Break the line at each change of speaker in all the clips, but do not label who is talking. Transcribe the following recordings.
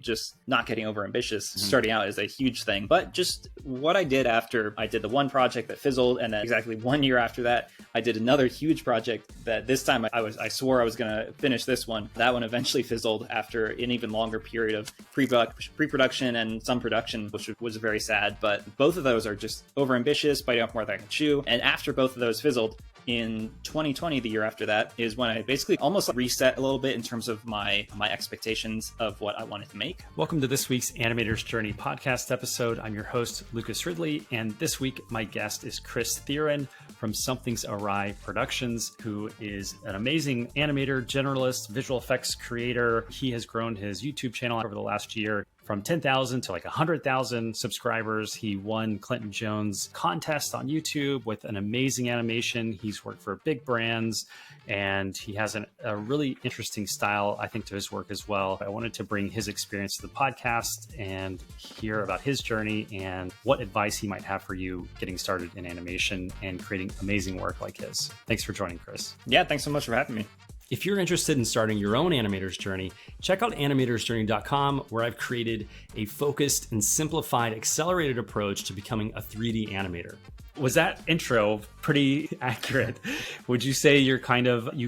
just not getting over ambitious. Starting out is a huge thing. But just what I did after I did the one project that fizzled, and then exactly 1 year after that, I did another huge project that this time I swore I was going to finish this one. That one eventually fizzled after an even longer period of pre-production and some production, which was very sad. But both of those are just over ambitious, biting off more than I can chew. And after both of those fizzled, in 2020, the year after that, is when I basically almost reset a little bit in terms of my expectations of what I wanted to make.
Welcome to this week's Animators Journey podcast episode. I'm your host, Lucas Ridley, and this week my guest is Chris Theron from Something's Awry Productions, who is an amazing animator, generalist, visual effects creator. He has grown his YouTube channel over the last year from 10,000 to like 100,000 subscribers. He won Clinton Jones contest on YouTube with an amazing animation. He's worked for big brands, and he has a really interesting style, I think, to his work as well. I wanted to bring his experience to the podcast and hear about his journey and what advice he might have for you getting started in animation and creating amazing work like his. Thanks for joining, Chris.
Yeah, thanks so much for having me.
If you're interested in starting your own animator's journey, check out animatorsjourney.com, where I've created a focused and simplified accelerated approach to becoming a 3D animator. Was that intro pretty accurate? Would you say you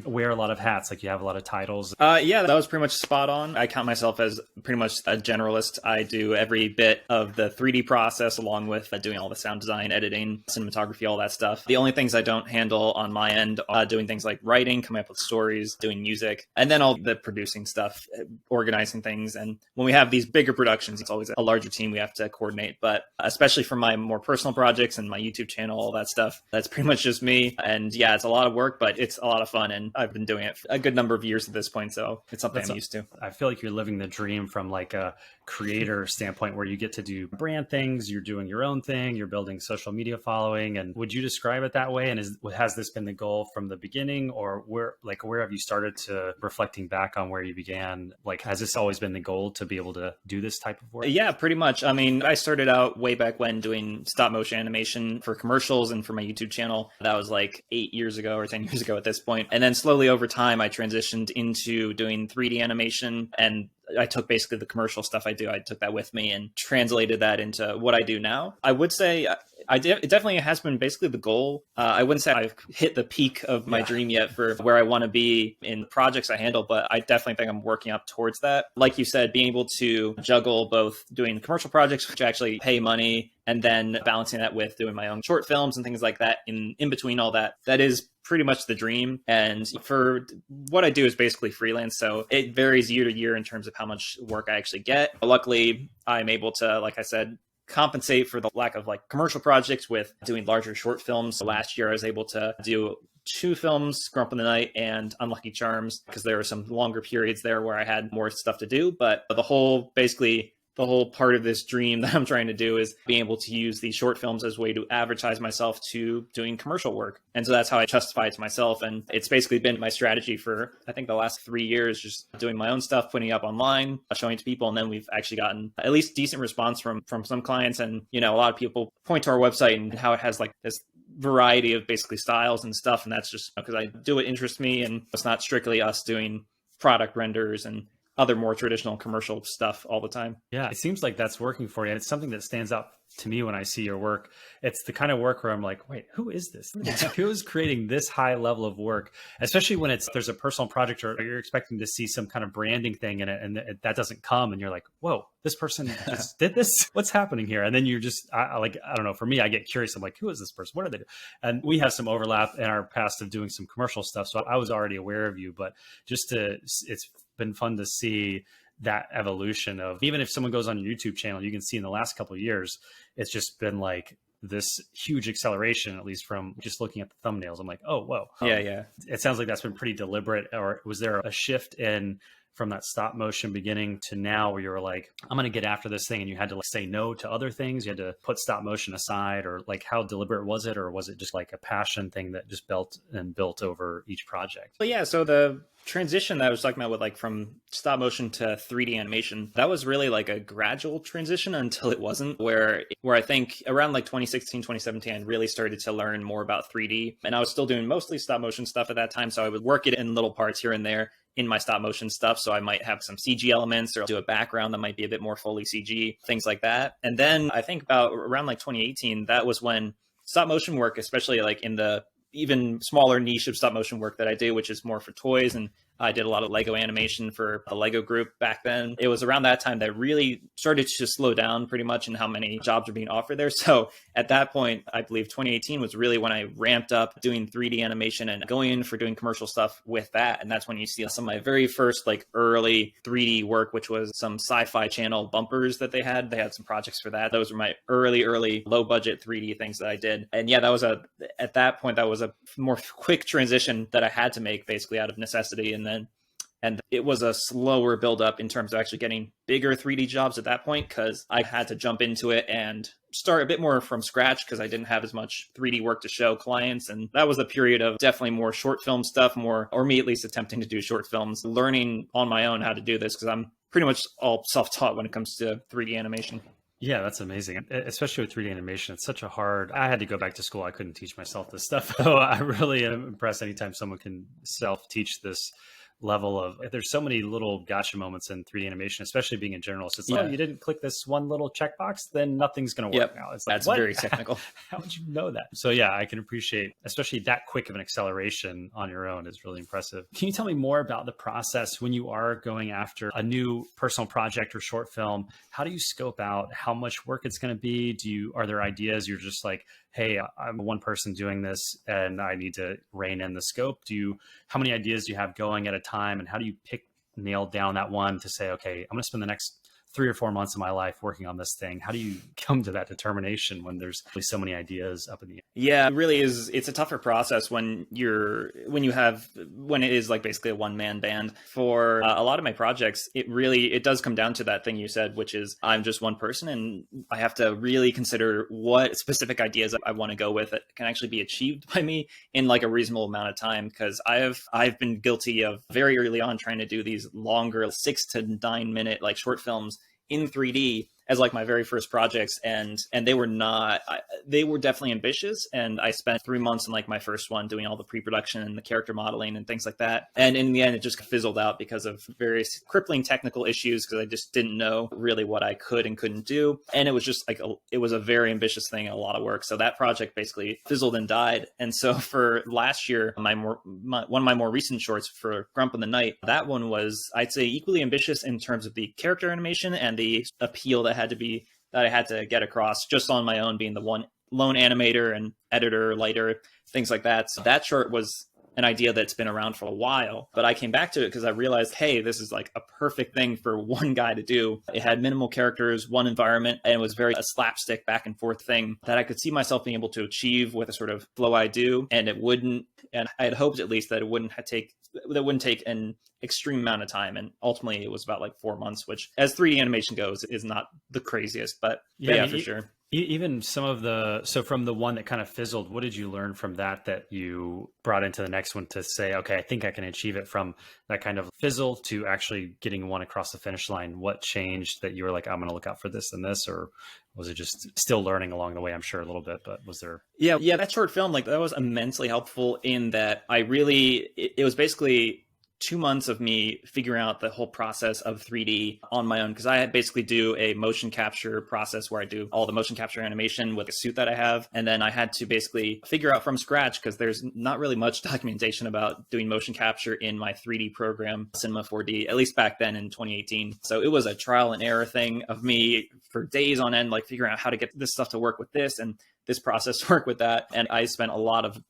wear a lot of hats, like you have a lot of titles?
Yeah, that was pretty much spot on. I count myself as pretty much a generalist. I do every bit of the 3D process, along with doing all the sound design, editing, cinematography, all that stuff. The only things I don't handle on my end are doing things like writing, coming up with stories, doing music, and then all the producing stuff, organizing things. And when we have these bigger productions, it's always a larger team we have to coordinate. But especially for my more personal projects and my YouTube channel, all that stuff, that's pretty much just me. And yeah, it's a lot of work, but it's a lot of fun. And I've been doing it for a good number of years at this point. So it's something I'm used to.
I feel like you're living the dream from like a creator standpoint, where you get to do brand things, you're doing your own thing, you're building social media following. And would you describe it that way? And has this been the goal from the beginning, or where have you started to reflecting back on where you began? Like, has this always been the goal to be able to do this type of work?
Yeah, pretty much. I mean, I started out way back when doing stop motion animation for commercials and for my YouTube channel. That was like 8 years ago or 10 years ago at this point. And then slowly over time, I transitioned into doing 3D animation, and I took basically the commercial stuff I took that with me and translated that into what I do now. I would say it definitely has been basically the goal. I wouldn't say I've hit the peak of my dream yet for where I want to be in the projects I handle, but I definitely think I'm working up towards that. Like you said, being able to juggle both doing commercial projects, which actually pay money, and then balancing that with doing my own short films and things like that in between all that, that is pretty much the dream. And for what I do is basically freelance. So it varies year to year in terms of how much work I actually get. But luckily, I'm able to, like I said, compensate for the lack of like commercial projects with doing larger short films. So last year I was able to do 2 films, Grump in the Night and Unlucky Charms, because there were some longer periods there where I had more stuff to do. But the whole part of this dream that I'm trying to do is being able to use these short films as a way to advertise myself to doing commercial work. And so that's how I justify it to myself. And it's basically been my strategy for, I think, the last 3 years, just doing my own stuff, putting it up online, showing it to people. And then we've actually gotten at least decent response from some clients. And, a lot of people point to our website and how it has like this variety of basically styles and stuff. And that's just because I do what interests me, and it's not strictly us doing product renders and other more traditional commercial stuff all the time.
Yeah, it seems like that's working for you. And it's something that stands out to me when I see your work. It's the kind of work where I'm like, wait, who is this? Who is creating this high level of work? Especially when there's a personal project, or you're expecting to see some kind of branding thing in it, and that doesn't come, and you're like, whoa, this person just did this? What's happening here? And then you're just, I don't know, for me, I get curious. I'm like, who is this person? What are they doing? And we have some overlap in our past of doing some commercial stuff. So I was already aware of you, but it's been fun to see that evolution of, even if someone goes on your YouTube channel, you can see in the last couple of years, it's just been like this huge acceleration, at least from just looking at the thumbnails. I'm like, oh, whoa.
Yeah.
It sounds like that's been pretty deliberate. Or was there a shift from that stop motion beginning to now where you were like, I'm going to get after this thing, and you had to like say no to other things? You had to put stop motion aside, or like how deliberate was it? Or was it just like a passion thing that just built over each project?
But yeah, so the transition that I was talking about with like from stop motion to 3D animation, that was really like a gradual transition until it wasn't, where I think around like 2016, 2017, I really started to learn more about 3D. And I was still doing mostly stop motion stuff at that time. So I would work it in little parts here and there in my stop motion stuff. So I might have some CG elements or do a background that might be a bit more fully CG, things like that. And then I think about around like 2018, that was when stop motion work, especially like in the even smaller niche of stop motion work that I do, which is more for toys. And I did a lot of Lego animation for the Lego group back then. It was around that time that really started to slow down pretty much in how many jobs are being offered there. So at that point, I believe 2018 was really when I ramped up doing 3D animation and going in for doing commercial stuff with that. And that's when you see some of my very first like early 3D work, which was some Sci-Fi Channel bumpers that they had. They had some projects for that. Those were my early low budget 3D things that I did. And yeah, at that point, that was a more quick transition that I had to make basically out of necessity. And it was a slower buildup in terms of actually getting bigger 3D jobs at that point, because I had to jump into it and start a bit more from scratch because I didn't have as much 3D work to show clients. And that was a period of definitely more short film stuff, or me at least attempting to do short films, learning on my own how to do this because I'm pretty much all self-taught when it comes to 3D animation.
Yeah, that's amazing. Especially with 3D animation. It's such a I had to go back to school. I couldn't teach myself this stuff. So I really am impressed anytime someone can self-teach this level of, there's so many little gotcha moments in 3D animation, especially being a journalist. It's like, oh, you didn't click this one little checkbox, then nothing's going to work now. It's like,
that's very technical.
How would you know that? So yeah, I can appreciate, especially that quick of an acceleration on your own is really impressive. Can you tell me more about the process when you are going after a new personal project or short film? How do you scope out how much work it's going to be? Are there ideas you're just like, hey, I'm one person doing this and I need to rein in the scope? How many ideas do you have going at a time? And how do you nail down that one to say, okay, I'm going to spend the next 3 or 4 months of my life working on this thing? How do you come to that determination when there's so many ideas up in the air?
Yeah, it really is. It's a tougher process when it is like basically a one-man band. For a lot of my projects, it does come down to that thing you said, which is I'm just one person and I have to really consider what specific ideas I want to go with that can actually be achieved by me in like a reasonable amount of time. Because I've been guilty of very early on trying to do these longer 6 to 9 minute like short films in 3D as like my very first projects, and they were definitely ambitious, and I spent 3 months in like my first one doing all the pre-production and the character modeling and things like that, and in the end it just fizzled out because of various crippling technical issues because I just didn't know really what I could and couldn't do, and it was just like it was a very ambitious thing and a lot of work, so that project basically fizzled and died. And so for last year, one of my more recent shorts for Grump in the Night, that one was, I'd say, equally ambitious in terms of the character animation and the appeal that I had to get across just on my own, being the one lone animator and editor, lighter, things like that. So that short was an idea that's been around for a while, but I came back to it because I realized, hey, this is like a perfect thing for one guy to do. It had minimal characters, one environment, and it was very a slapstick back and forth thing that I could see myself being able to achieve with a sort of flow I do. And I had hoped at least that it wouldn't take an extreme amount of time. And ultimately it was about like 4 months, which as 3D animation goes is not the craziest, but yeah, for sure.
Even so from the one that kind of fizzled, what did you learn from that you brought into the next one to say, okay, I think I can achieve it from that kind of fizzle to actually getting one across the finish line? What changed that you were like, I'm going to look out for this and this, or was it just still learning along the way? I'm sure a little bit, but was there?
Yeah, that short film, like that was immensely helpful in that it was basically 2 months of me figuring out the whole process of 3D on my own, because I basically do a motion capture process where I do all the motion capture animation with a suit that I have. And then I had to basically figure out from scratch, because there's not really much documentation about doing motion capture in my 3D program, Cinema 4D, at least back then in 2018. So it was a trial and error thing of me for days on end, like figuring out how to get this stuff to work with this and this process to work with that. And I spent a lot of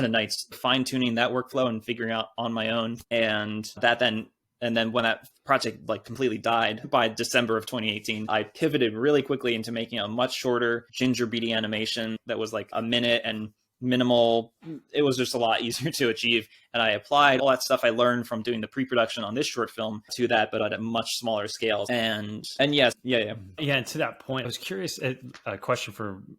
nights fine tuning that workflow and figuring out on my own. And then when that project like completely died by December of 2018, I pivoted really quickly into making a much shorter ginger beady animation that was like a minute and minimal. It was just a lot easier to achieve. And I applied all that stuff I learned from doing the pre-production on this short film to that, but at a much smaller scale. And yes, yeah.
And to that point, I was curious, a question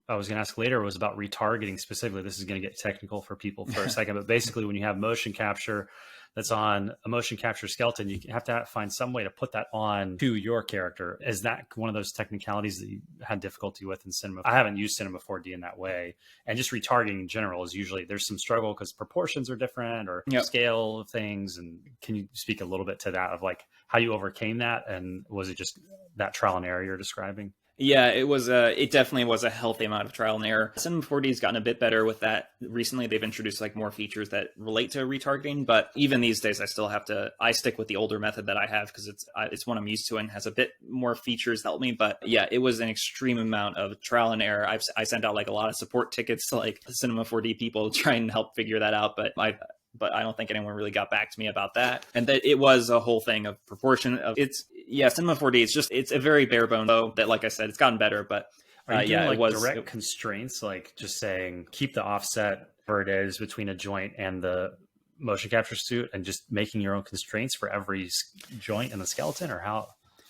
I was going to ask later was about retargeting specifically. This is going to get technical for people for a second, but basically when you have motion capture, that's on a motion capture skeleton, you have to find some way to put that on to your character. Is that one of those technicalities that you had difficulty with in Cinema? I haven't used Cinema 4D in that way. And just retargeting in general is usually there's some struggle because proportions are different or scale of things. And can you speak a little bit to that of like how you overcame that? And was it just that trial and error you're describing?
Yeah, it definitely was a healthy amount of trial and error. Cinema 4D has gotten a bit better with that. Recently, they've introduced like more features that relate to retargeting, but even these days, I stick with the older method that I have because it's one I'm used to and has a bit more features that help me. But yeah, it was an extreme amount of trial and error. I sent out like a lot of support tickets to like Cinema 4D people to try and help figure that out, but I don't think anyone really got back to me about that. And that it was a whole thing of proportion of Cinema 4D. It's a very bare bone though that, like I said, it's gotten better, but
are you doing like direct constraints, like just saying, keep the offset where it is between a joint and the motion capture suit and just making your own constraints for every joint in the skeleton, or how?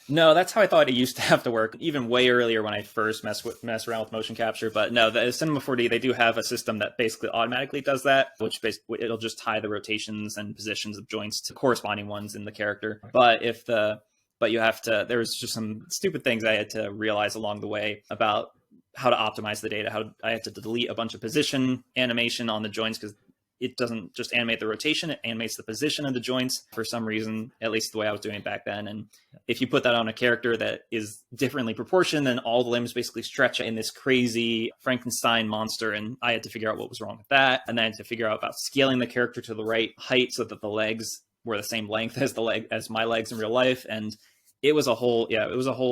No, that's how I thought it used to have to work, even way earlier when I first mess around with motion capture. But no, the Cinema 4D, they do have a system that basically automatically does that, which basically it'll just tie the rotations and positions of joints to corresponding ones in the character. But you have to, there was just some stupid things I had to realize along the way about how to optimize the data, how I had to delete a bunch of position animation on the joints because it doesn't just animate the rotation, it animates the position of the joints for some reason, at least the way I was doing it back then. And if you put that on a character that is differently proportioned, then all the limbs basically stretch in this crazy Frankenstein monster. And I had to figure out what was wrong with that. And then I had to figure out about scaling the character to the right height so that the legs were the same length as my legs in real life. And it was a whole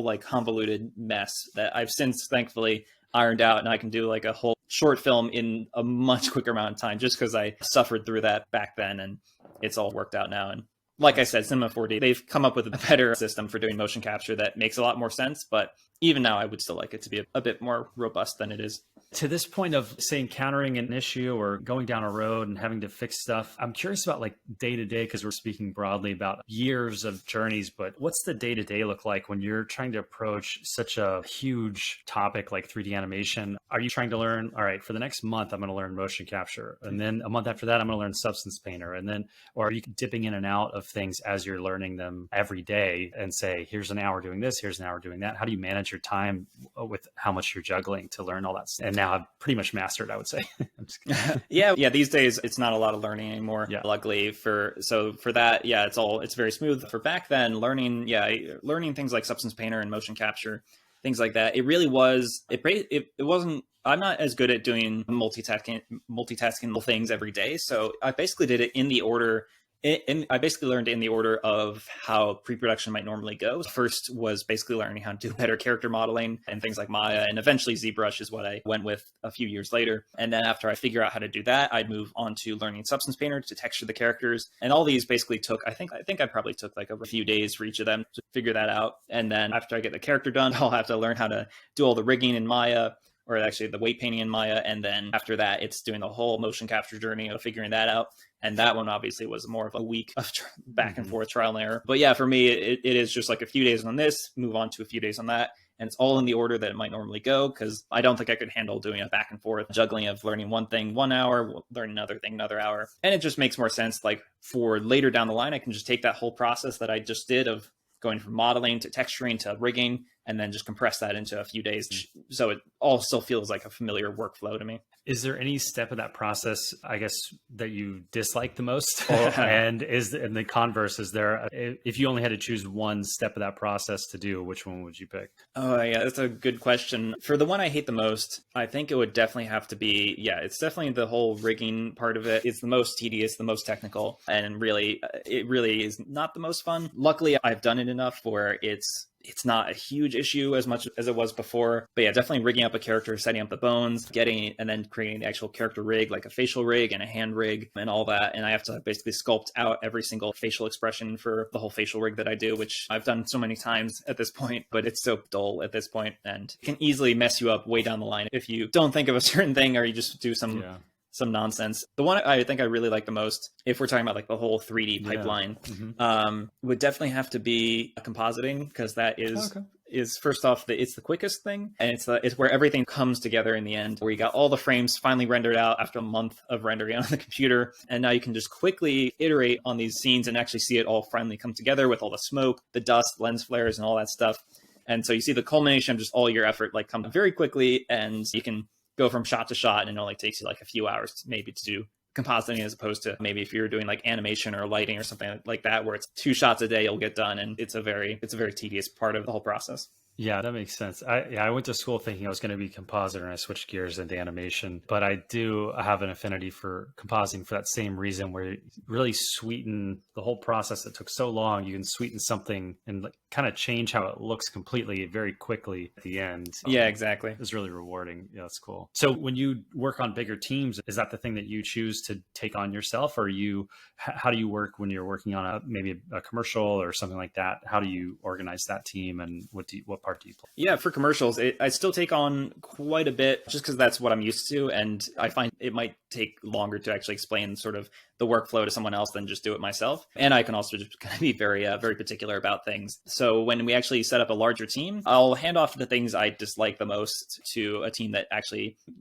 like convoluted mess that I've since thankfully ironed out, and I can do like a whole short film in a much quicker amount of time just because I suffered through that back then, and it's all worked out now. And like I said, Cinema 4D, they've come up with a better system for doing motion capture that makes a lot more sense, but even now I would still like it to be a bit more robust than it is.
To this point of, say, encountering an issue or going down a road and having to fix stuff, I'm curious about like day to day, because we're speaking broadly about years of journeys, but what's the day to day look like when you're trying to approach such a huge topic like 3D animation? Are you trying to learn, all right, for the next month, I'm going to learn motion capture. And then a month after that, I'm going to learn Substance Painter. And then, or are you dipping in and out of things as you're learning them every day and say, here's an hour doing this, here's an hour doing that? How do you manage your time with how much you're juggling to learn all that stuff? And now I've pretty much mastered, I would say.
Yeah. These days, it's not a lot of learning anymore. Yeah. Luckily for that, yeah, it's very smooth. For back then, learning things like Substance Painter and motion capture, things like that. It really was. It wasn't. I'm not as good at doing multitasking things every day. So I basically did it in the order. And I basically learned in the order of how pre-production might normally go. First was basically learning how to do better character modeling and things like Maya, and eventually ZBrush is what I went with a few years later. And then after I figure out how to do that, I'd move on to learning Substance Painter to texture the characters. And all these basically took, I think I probably took like a few days for each of them to figure that out. And then after I get the character done, I'll have to learn how to do all the rigging in Maya, or actually the weight painting in Maya. And then after that, it's doing the whole motion capture journey of figuring that out. And that one obviously was more of a week of back and forth trial and error. But yeah, for me, it is just like a few days on this, move on to a few days on that. And it's all in the order that it might normally go, because I don't think I could handle doing a back and forth juggling of learning one thing 1 hour, learning another thing another hour. And it just makes more sense. Like for later down the line, I can just take that whole process that I just did of going from modeling to texturing to rigging, and then just compress that into a few days. So it all still feels like a familiar workflow to me.
Is there any step of that process, I guess, that you dislike the most? And the converse, is there, if you only had to choose one step of that process to do, which one would you pick?
Oh yeah, that's a good question. For the one I hate the most, I think it would definitely have to be, it's definitely the whole rigging part of it. It's the most tedious, the most technical, and it really is not the most fun. Luckily, I've done it enough where it's not a huge issue as much as it was before. But yeah, definitely rigging up a character, setting up the bones, and then creating the actual character rig, like a facial rig and a hand rig and all that. And I have to basically sculpt out every single facial expression for the whole facial rig that I do, which I've done so many times at this point, but it's so dull at this point and can easily mess you up way down the line if you don't think of a certain thing or you just do some some nonsense. The one I think I really like the most, if we're talking about like the whole 3D pipeline, would definitely have to be compositing, because that is first off, it's the quickest thing, and it's where everything comes together in the end, where you got all the frames finally rendered out after a month of rendering on the computer, and now you can just quickly iterate on these scenes and actually see it all finally come together with all the smoke, the dust, lens flares, and all that stuff. And so you see the culmination of just all your effort like come very quickly, and you can go from shot to shot, and it only takes you like a few hours maybe to do compositing, as opposed to maybe if you're doing like animation or lighting or something like that, where it's 2 shots a day you'll get done, and it's a very tedious part of the whole process.
Yeah, that makes sense. I went to school thinking I was going to be a compositor, and I switched gears into animation. But I do have an affinity for compositing for that same reason, where you really sweeten the whole process that took so long. You can sweeten something and kind of change how it looks completely very quickly at the end.
Yeah, exactly.
It's really rewarding. Yeah, that's cool. So when you work on bigger teams, is that the thing that you choose to take on yourself, or how do you work when you're working on maybe a commercial or something like that? How do you organize that team, and what part do you play?
Yeah, for commercials, I still take on quite a bit, just because that's what I'm used to. And I find it might take longer to actually explain sort of the workflow to someone else than just do it myself. And I can also just kind of be very particular about things. So when we actually set up a larger team, I'll hand off the things I dislike the most to a team that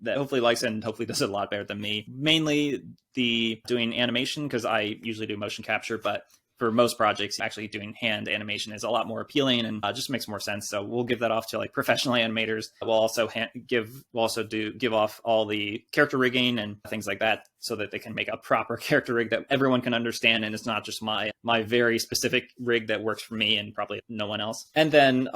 hopefully likes it and hopefully does it a lot better than me. Mainly the doing animation, because I usually do motion capture, but for most projects, actually doing hand animation is a lot more appealing and just makes more sense. So we'll give that off to like professional animators. We'll also give off all the character rigging and things like that, so that they can make a proper character rig that everyone can understand, and it's not just my very specific rig that works for me and probably no one else. And then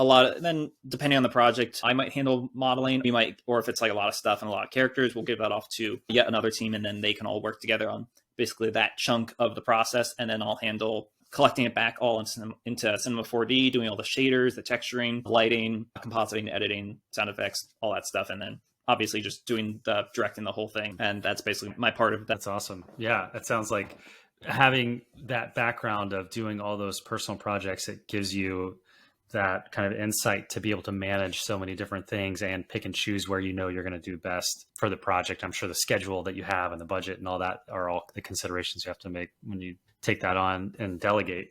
depending on the project, I might handle modeling. Or if it's like a lot of stuff and a lot of characters, we'll give that off to yet another team, and then they can all work together on basically that chunk of the process. And then I'll handle collecting it back all into Cinema 4D, doing all the shaders, the texturing, lighting, compositing, editing, sound effects, all that stuff. And then obviously just directing the whole thing. And that's basically my part of that.
That's awesome. Yeah, it sounds like having that background of doing all those personal projects, it gives you that kind of insight to be able to manage so many different things and pick and choose where you're going to do best for the project. I'm sure the schedule that you have and the budget and all that are all the considerations you have to make when you take that on and delegate.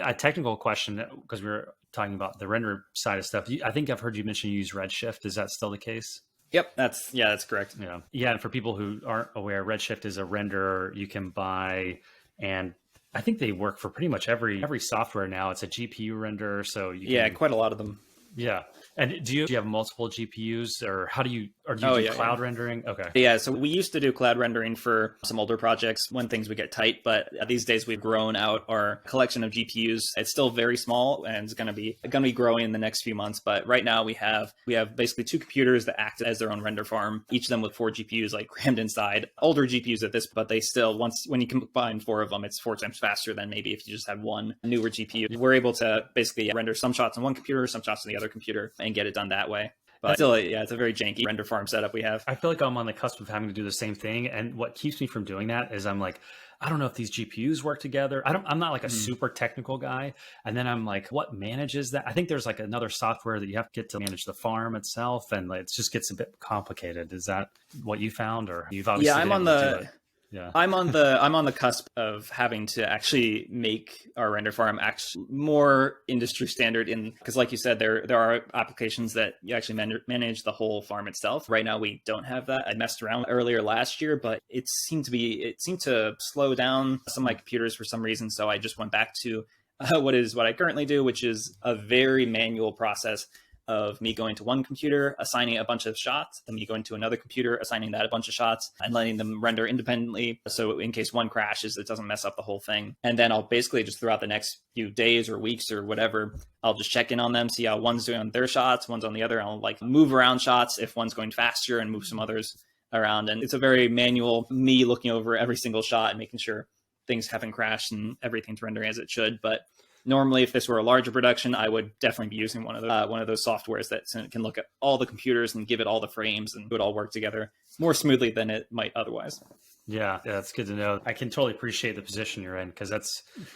A technical question, because we were talking about the render side of stuff. I think I've heard you mention you use Redshift. Is that still the case?
Yep, that's correct.
Yeah. And for people who aren't aware, Redshift is a renderer you can buy, and I think they work for pretty much every software now. It's a GPU renderer, so
quite a lot of them.
Yeah. And do you have multiple GPUs, or do you do cloud rendering? Okay.
Yeah. So we used to do cloud rendering for some older projects when things would get tight, but these days we've grown out our collection of GPUs. It's still very small, and it's going to be growing in the next few months. But right now we have basically 2 computers that act as their own render farm, each of them with 4 GPUs like crammed inside. Older GPUs at this, but they still, when you combine 4 of them, it's 4 times faster than maybe if you just had one newer GPU. We're able to basically render some shots on one computer, some shots on the other computer, and get it done that way. But still, it's a very janky render farm setup we have.
I feel like I'm on the cusp of having to do the same thing. And what keeps me from doing that is I'm like, I don't know if these GPUs work together. I'm not like a super technical guy. And then I'm like, what manages that? I think there's like another software that you have to get to manage the farm itself. And it just gets a bit complicated. Is that what you found? Or you've obviously
I'm on the
Yeah.
I'm on the cusp of having to actually make our render farm actually more industry standard, because like you said, there are applications that you actually manage the whole farm itself. Right now we don't have that. I messed around earlier last year, but it seemed to slow down some of my computers for some reason. So I just went back to what I currently do, which is a very manual process of me going to one computer, assigning a bunch of shots, then me going to another computer, assigning that a bunch of shots, and letting them render independently. So in case one crashes, it doesn't mess up the whole thing. And then I'll basically just throughout the next few days or weeks or whatever, I'll just check in on them, see how one's doing on their shots, one's on the other. I'll like move around shots if one's going faster and move some others around. And it's a very manual, me looking over every single shot and making sure things haven't crashed and everything's rendering as it should. But normally, if this were a larger production, I would definitely be using one of those softwares that can look at all the computers and give it all the frames and it would all work together more smoothly than it might otherwise.
Yeah, that's good to know. I can totally appreciate the position you're in, because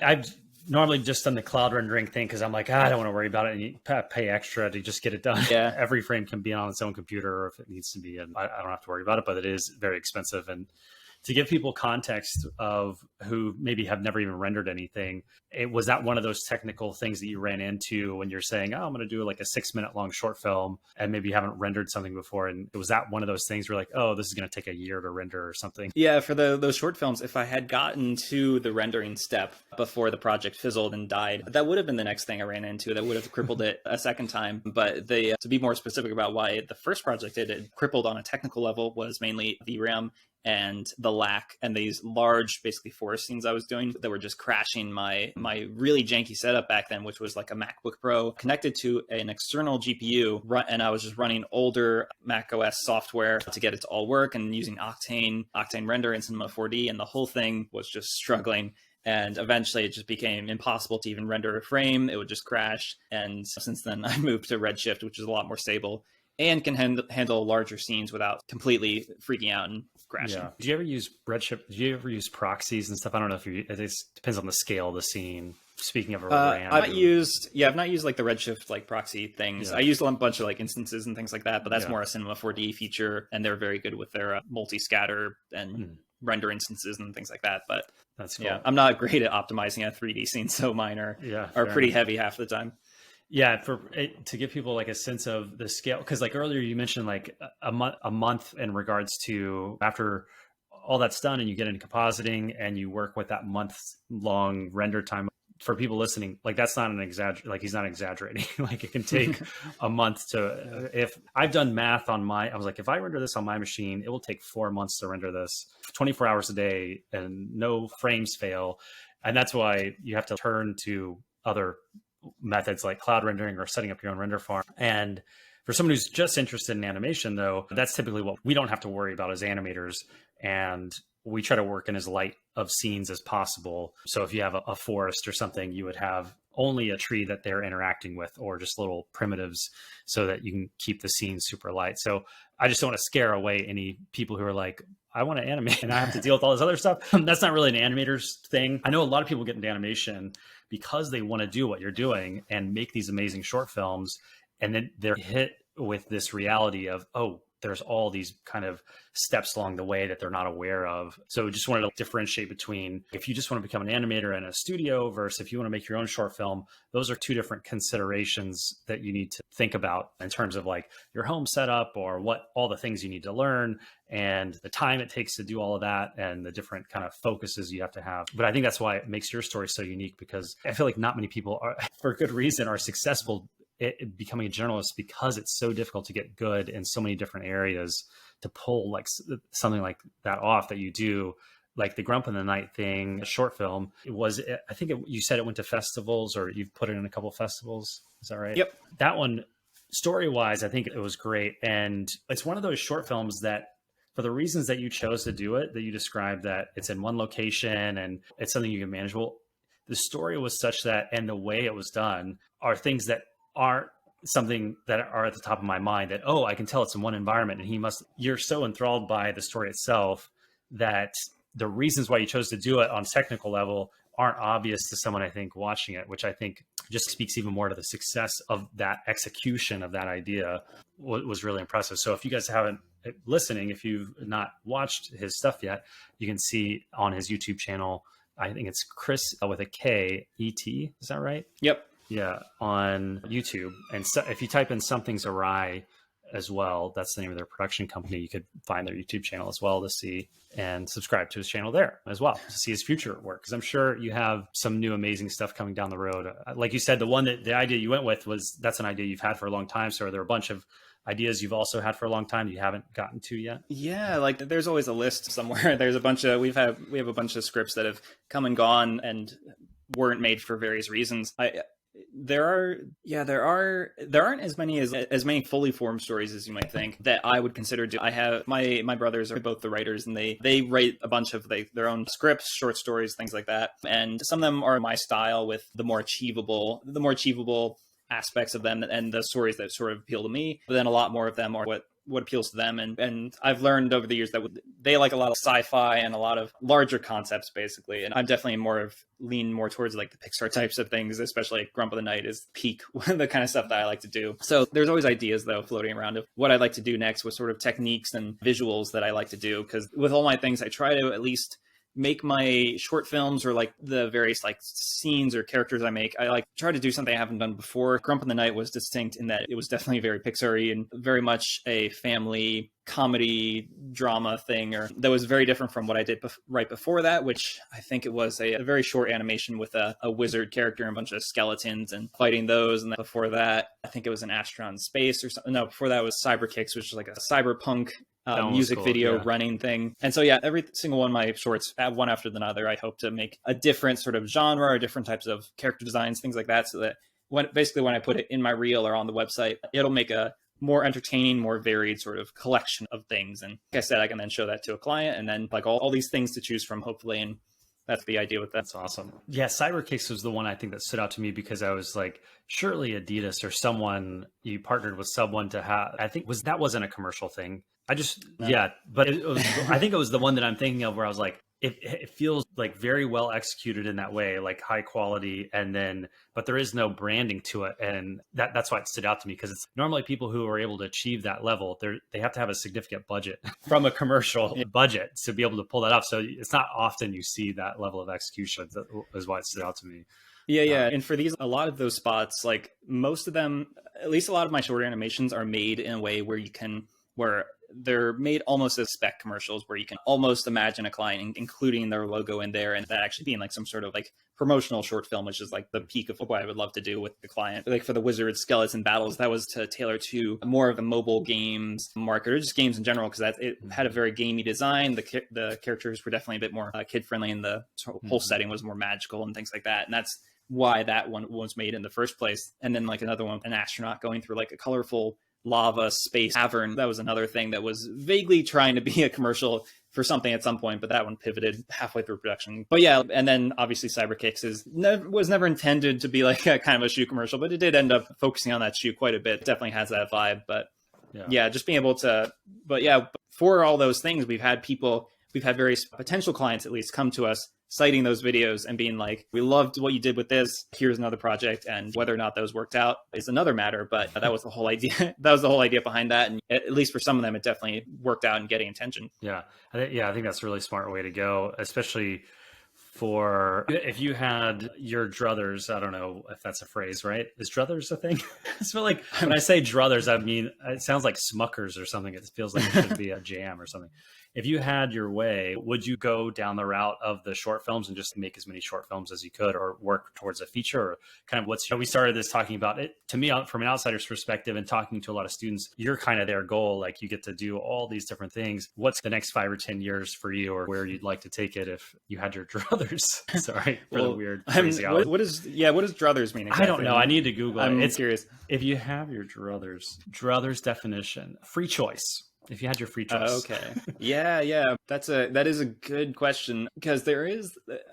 I've normally just done the cloud rendering thing because I'm like, I don't want to worry about it, and you pay extra to just get it done.
Yeah.
Every frame can be on its own computer, or if it needs to be, and I don't have to worry about it, but it is very expensive. And To give people context of who maybe have never even rendered anything, was that one of those technical things that you ran into when you're saying, oh, I'm going to do like a 6-minute long short film, and maybe you haven't rendered something before? And was that one of those things where like, oh, this is going to take a year to render or something?
Yeah, for those short films, if I had gotten to the rendering step before the project fizzled and died, that would have been the next thing I ran into that would have crippled it a second time. But to be more specific about why the first project it crippled on a technical level was mainly VRAM and the lack and these large basically forest scenes I was doing that were just crashing my really janky setup back then, which was like a MacBook Pro connected to an external GPU, and I was just running older Mac OS software to get it to all work and using Octane Render and Cinema 4D, and the whole thing was just struggling. And eventually it just became impossible to even render a frame. It would just crash. And since then I moved to Redshift, which is a lot more stable and can handle larger scenes without completely freaking out and crashing.
Yeah. Do you ever use Redshift? Do you ever use proxies and stuff? I don't know if it depends on the scale of the scene. Speaking of RAM,
I've not used like the Redshift like proxy things. Yeah. I used a bunch of like instances and things like that, but that's more a Cinema 4D feature, and they're very good with their multi-scatter and render instances and things like that. But
that's cool.
Yeah, I'm not great at optimizing a 3D scene, so mine are pretty heavy half the time.
Yeah, to give people like a sense of the scale, because like earlier you mentioned like a month in regards to after all that's done and you get into compositing and you work with that month-long render time. For people listening, like that's not like he's not exaggerating. Like it can take a month to, if I've done math on I was like, if I render this on my machine, it will take 4 months to render this 24 hours a day and no frames fail. And that's why you have to turn to other methods like cloud rendering or setting up your own render farm. And for someone who's just interested in animation though, that's typically what we don't have to worry about as animators. And we try to work in as light of scenes as possible. So if you have a forest or something, you would have only a tree that they're interacting with, or just little primitives, so that you can keep the scene super light. So I just don't want to scare away any people who are like, I want to animate and I have to deal with all this other stuff. That's not really an animator's thing. I know a lot of people get into animation because they want to do what you're doing and make these amazing short films. And then they're hit with this reality of, oh, there's all these kind of steps along the way that they're not aware of. So just wanted to differentiate between if you just want to become an animator in a studio versus if you want to make your own short film. Those are two different considerations that you need to think about in terms of like your home setup or what all the things you need to learn and the time it takes to do all of that and the different kind of focuses you have to have. But I think that's why it makes your story so unique, because I feel like not many people are, for good reason, are successful becoming a journalist because it's so difficult to get good in so many different areas to pull like something like that off that you do, like the Grump in the Night thing, a short film. You said it went to festivals, or you've put it in a couple of festivals. Is that right?
Yep.
That one, story-wise, I think it was great. And it's one of those short films that, for the reasons that you chose to do it, that you described, that it's in one location and it's something you can manage. Well, the story was such that, and the way it was done are things that aren't something that are at the top of my mind, that, oh, I can tell it's in one environment and you're so enthralled by the story itself that the reasons why you chose to do it on technical level aren't obvious to someone, I think, watching it, which I think just speaks even more to the success of that execution of that idea was really impressive. So if you guys haven't listening, if you've not watched his stuff yet, you can see on his YouTube channel, I think it's Chris with a K, E-T, is that right?
Yep.
Yeah, on YouTube. And so if you type in Something's Awry as well, that's the name of their production company, you could find their YouTube channel as well to see, and subscribe to his channel there as well to see his future work. Because I'm sure you have some new amazing stuff coming down the road. Like you said, the idea you went with that's an idea you've had for a long time. So are there a bunch of ideas you've also had for a long time that you haven't gotten to yet? Yeah,
like there's always a list somewhere. There's a bunch of, we have a bunch of scripts that have come and gone and weren't made for various reasons. There aren't as many fully formed stories as you might think that I would consider. I have my brothers are both the writers, and they write a bunch of their own scripts, short stories, things like that. And some of them are my style, with the more achievable aspects of them and the stories that sort of appeal to me. But then a lot more of them are what what appeals to them. And I've learned over the years that they like a lot of sci-fi and a lot of larger concepts, basically. And I'm definitely lean more towards like the Pixar types of things, especially like Grump of the Night is peak the kind of stuff that I like to do. So there's always ideas though floating around of what I'd like to do next with sort of techniques and visuals that I like to do. Because with all my things, I try to at least make my short films or like the various like scenes or characters I make, I like try to do something I haven't done before. Grump in the Night was distinct in that it was definitely very Pixar-y and very much a family comedy drama thing, or that was very different from what I did right before that, which I think it was a very short animation with a wizard character and a bunch of skeletons and fighting those. And then before that, I think it was an astronaut in space or something. No, before that was Cyber Kicks, which was like a cyberpunk music cool, video running thing. And so, yeah, every single one of my shorts, one after another, I hope to make a different sort of genre or different types of character designs, things like that. So that when I put it in my reel or on the website, it'll make a more entertaining, more varied sort of collection of things. And like I said, I can then show that to a client and then like all these things to choose from, hopefully. And that's the idea with that.
That's awesome. Yeah, Cyberkicks was the one I think that stood out to me because I was like, surely Adidas or someone, you partnered with someone to have, I think that wasn't a commercial thing. I think it was the one that I'm thinking of where I was like, it feels like very well executed in that way, like high quality, but there is no branding to it. And that's why it stood out to me, because it's normally people who are able to achieve that level, they have to have a significant budget from a commercial budget to be able to pull that off. So it's not often you see that level of execution. That is why it stood out to me.
Yeah. And for a lot of those spots, like most of them, at least a lot of my short animations are made in a way where they're made almost as spec commercials, where you can almost imagine a client including their logo in there and that actually being like some sort of like promotional short film, which is like the peak of what I would love to do with the client. Like for the Wizard Skeleton Battles, that was to tailor to more of the mobile games market, or just games in general, because it had a very gamey design. The characters were definitely a bit more kid friendly, and the whole setting was more magical and things like that. And that's why that one was made in the first place. And then like another one, an astronaut going through like a colorful lava space cavern. That was another thing that was vaguely trying to be a commercial for something at some point, but that one pivoted halfway through production. But yeah, and then obviously Cyberkicks was never intended to be like a kind of a shoe commercial, but it did end up focusing on that shoe quite a bit. It definitely has that vibe. But yeah, just being able to, but yeah, for all those things, we've had various potential clients at least come to us citing those videos and being like, we loved what you did with this, here's another project. And whether or not those worked out is another matter, but that was the whole idea. That was the whole idea behind that. And at least for some of them, it definitely worked out in getting attention.
Yeah. I think that's a really smart way to go, especially for if you had your druthers. I don't know if that's a phrase, right? Is druthers a thing? It's like when I say druthers, I mean, it sounds like Smuckers or something. It feels like it should be a jam or something. If you had your way, would you go down the route of the short films and just make as many short films as you could, or work towards a feature? Or kind of we started this talking about it, to me, from an outsider's perspective and talking to a lot of students, you're kind of their goal. Like you get to do all these different things. What's the next 5 or 10 years for you, or where you'd like to take it if you had your druthers? Sorry for the weird phraseology.
What does druthers mean exactly?
I don't know. I need to Google it.
It's curious.
If you have your druthers definition, free choice. If you had your free choice.
Okay. Yeah. That is a good question, because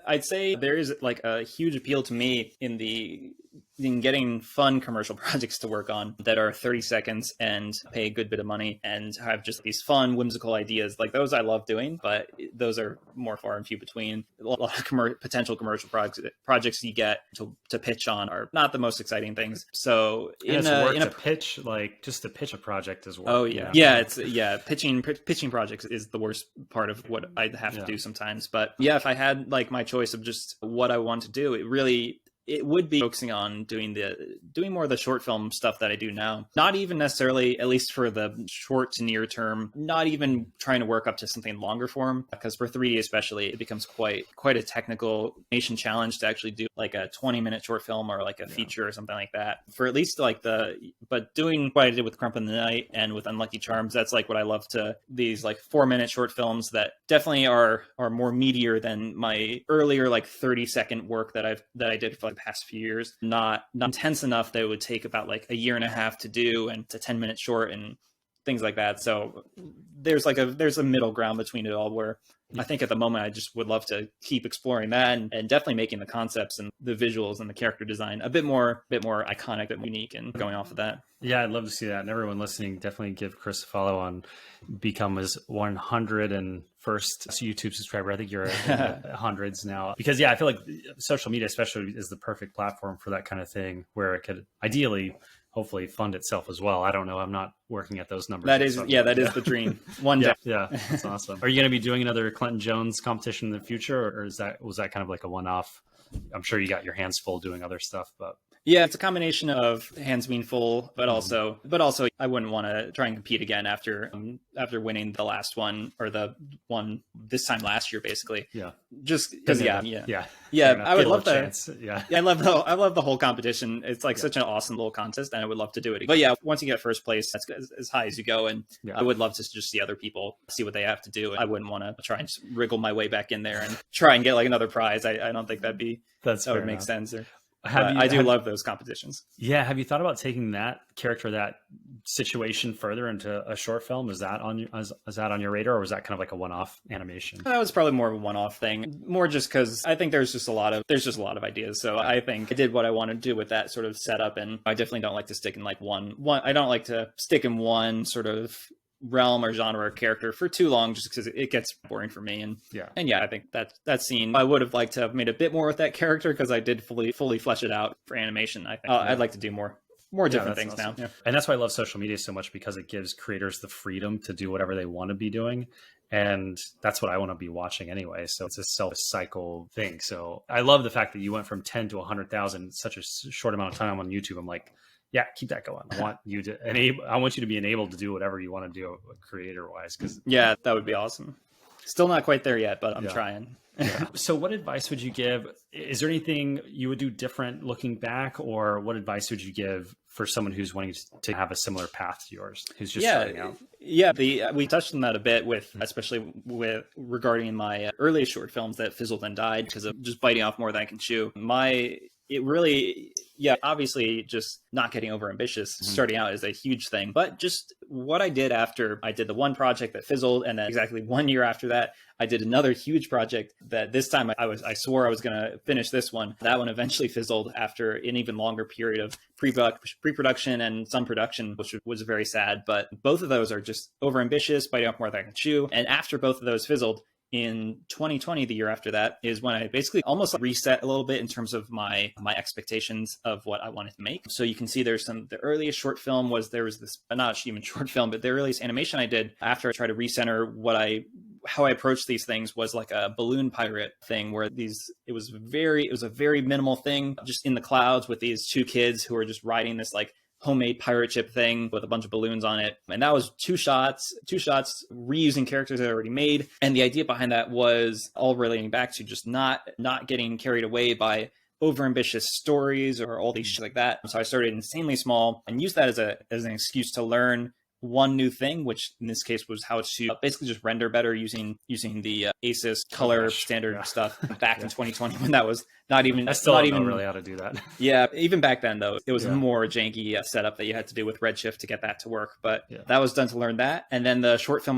I'd say there is like a huge appeal to me in getting fun commercial projects to work on that are 30 seconds and pay a good bit of money and have just these fun, whimsical ideas. Like those I love doing, but those are more far and few between. A lot of potential commercial projects you get to pitch on are not the most exciting things. So
to pitch a project as well.
Oh yeah. Pitching projects is the worst part of what I have to do sometimes. But yeah, if I had like my choice of just what I want to do, it would be focusing on doing more of the short film stuff that I do now. Not even necessarily, at least for the short to near term, not even trying to work up to something longer form, because for 3D especially, it becomes quite a technical animation challenge to actually do like a 20-minute short film or like a feature or something like that. For at least but doing what I did with Grump in the Night and with Unlucky Charms, that's like what I love these like 4-minute short films that definitely are more meatier than my earlier like 30-second work that I did for like the past few years. Not intense enough that it would take about like a year and a half to do, and it's a 10-minute short and things like that. So there's a middle ground between it all, where I think at the moment, I just would love to keep exploring that and definitely making the concepts and the visuals and the character design a bit more iconic and unique and going off of that.
Yeah, I'd love to see that. And everyone listening, definitely give Chris a follow on become his 101st YouTube subscriber. I think you're in the hundreds now. Because yeah, I feel like social media especially is the perfect platform for that kind of thing where it could ideally hopefully fund itself as well. I don't know. I'm not working at those numbers.
That is the dream. One day.
Yeah, that's awesome. Are you going to be doing another Clinton Jones competition in the future, or was that kind of like a one-off? I'm sure you got your hands full doing other stuff, but
yeah, it's a combination of hands being full, but also I wouldn't want to try and compete again after winning the last one or the one this time last year, basically.
Yeah,
just because yeah.
I would love to. Yeah,
I love the whole competition. It's like such an awesome little contest, and I would love to do it. But yeah, once you get first place, that's as high as you go, and I would love to just see other people see what they have to do. I wouldn't want to try and just wriggle my way back in there and try and get like another prize. I don't think that would make sense. I do love those competitions.
Yeah. Have you thought about taking that character, that situation further into a short film? Is that on your radar, or was that kind of like a one-off animation?
That was probably more of a one-off thing, more just because I think there's just a lot of ideas. So I think I did what I wanted to do with that sort of setup, and I definitely don't like to stick in like one. I don't like to stick in one sort of realm or genre or character for too long, just because it gets boring for me. And I think that scene, I would have liked to have made a bit more with that character, because I did fully flesh it out for animation. I think I'd like to do more different things awesome. Now. Yeah.
And that's why I love social media so much, because it gives creators the freedom to do whatever they want to be doing. And that's what I want to be watching anyway. So it's a self-cycle thing. So I love the fact that you went from 10 to 100,000 in such a short amount of time on YouTube. I'm like, yeah, keep that going. I want you to be enabled to do whatever you want to do creator wise.
Yeah, that would be awesome. Still not quite there yet, but I'm trying.
Yeah. So what advice would you give? Is there anything you would do different looking back, or what advice would you give for someone who's wanting to have a similar path to yours, who's just starting out?
Yeah, we touched on that a bit especially regarding my earliest short films that fizzled and died because of just biting off more than I can chew. Obviously just not getting over ambitious starting out is a huge thing, but just what I did after I did the one project that fizzled, and then exactly 1 year after that, I did another huge project that this time I swore I was going to finish this one. That one eventually fizzled after an even longer period of pre-production and some production, which was very sad. But both of those are just over ambitious, biting off more than I can chew. And after both of those fizzled, in 2020, the year after that, is when I basically almost reset a little bit in terms of my expectations of what I wanted to make. So you can see the earliest short film was this, not even short film, but the earliest animation I did after I tried to recenter how I approached these things was like a balloon pirate thing where it was a very minimal thing just in the clouds with these two kids who are just riding this like homemade pirate ship thing with a bunch of balloons on it. And that was two shots reusing characters that I already made. And the idea behind that was all relating back to just not getting carried away by overambitious stories or all these shit like that. So I started insanely small and used that as an excuse to learn one new thing, which in this case was how to basically just render better using the ASUS color standard stuff back in 2020 when that was not even
really how to do that.
Yeah, even back then though, it was a more janky setup that you had to do with Redshift to get that to work. But that was done to learn that. And then the short film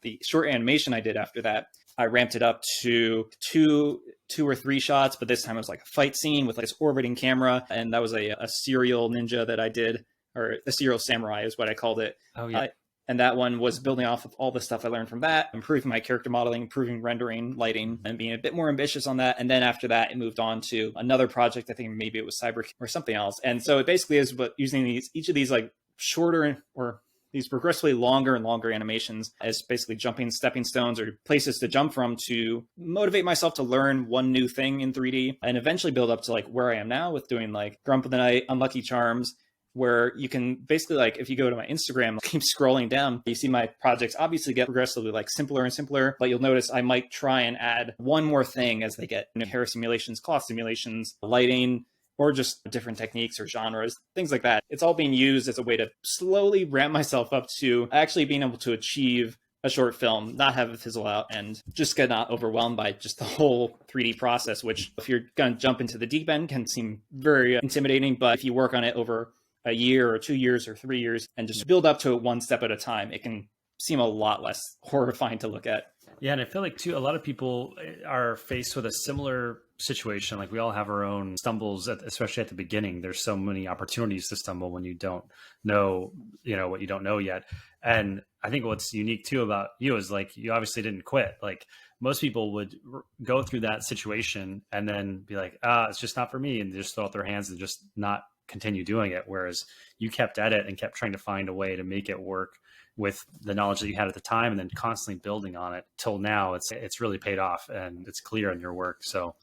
the short animation I did after that, I ramped it up to two or three shots, but this time it was like a fight scene with like this orbiting camera, and that was a serial ninja that I did. Or a serial samurai is what I called it.
Oh, yeah.
And that one was building off of all the stuff I learned from that, improving my character modeling, improving rendering, lighting, and being a bit more ambitious on that. And then after that, it moved on to another project. I think maybe it was Cyber or something else. And so it basically is using each of these like shorter or these progressively longer and longer animations as basically stepping stones or places to jump from to motivate myself to learn one new thing in 3D and eventually build up to like where I am now with doing like Grump of the Night, Unlucky Charms, where you can basically like, if you go to my Instagram, keep scrolling down, you see my projects obviously get progressively like simpler and simpler, but you'll notice I might try and add one more thing as they get hair simulations, cloth simulations, lighting, or just different techniques or genres, things like that. It's all being used as a way to slowly ramp myself up to actually being able to achieve a short film, not have it fizzle out, and just get not overwhelmed by just the whole 3D process, which if you're going to jump into the deep end can seem very intimidating, but if you work on it over a year or 2 years or 3 years and just build up to it one step at a time, it can seem a lot less horrifying to look at.
Yeah, and I feel like too, a lot of people are faced with a similar situation. Like we all have our own stumbles, especially at the beginning. There's so many opportunities to stumble when you don't know, what you don't know yet. And I think what's unique too about you is like you obviously didn't quit. Like most people would go through that situation and then be like, it's just not for me, and just throw out their hands and just not continue doing it. Whereas you kept at it and kept trying to find a way to make it work with the knowledge that you had at the time, and then constantly building on it till now. It's really paid off, and it's clear in your work. So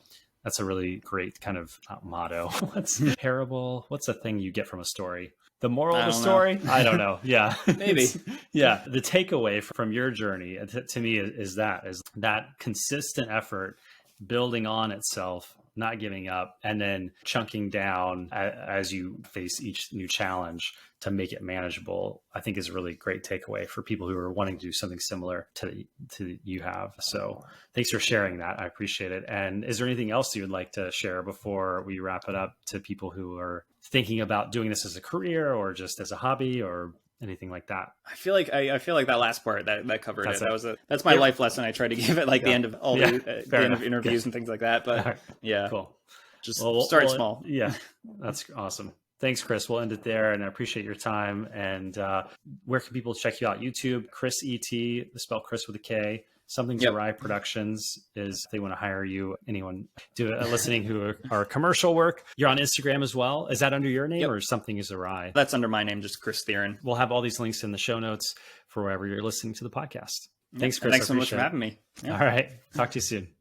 that's a really great kind of motto. What's terrible? What's a thing you get from a story? The moral of the story? I don't know. Yeah.
Maybe.
Yeah. The takeaway from your journey to me is that consistent effort building on itself, not giving up, and then chunking down as you face each new challenge to make it manageable, I think is a really great takeaway for people who are wanting to do something similar to you have. So thanks for sharing that. I appreciate it. And is there anything else you would like to share before we wrap it up to people who are thinking about doing this as a career or just as a hobby or anything like that?
I feel like that last part that covered it. That's my life lesson. I try to give it like the end of all the end of interviews and things like that. But yeah,
cool.
Just start small.
Yeah, that's awesome. Thanks, Chris. We'll end it there, and I appreciate your time. And where can people check you out? YouTube, Chris E.T., spell Chris with a K. Something's Awry Productions is if they want to hire you. Anyone listening who are commercial work. You're on Instagram as well. Is that under your name or Something is Awry?
That's under my name, just Chris Theron.
We'll have all these links in the show notes for wherever you're listening to the podcast. Thanks, Chris.
Thanks so much for having me.
All right. Talk to you soon.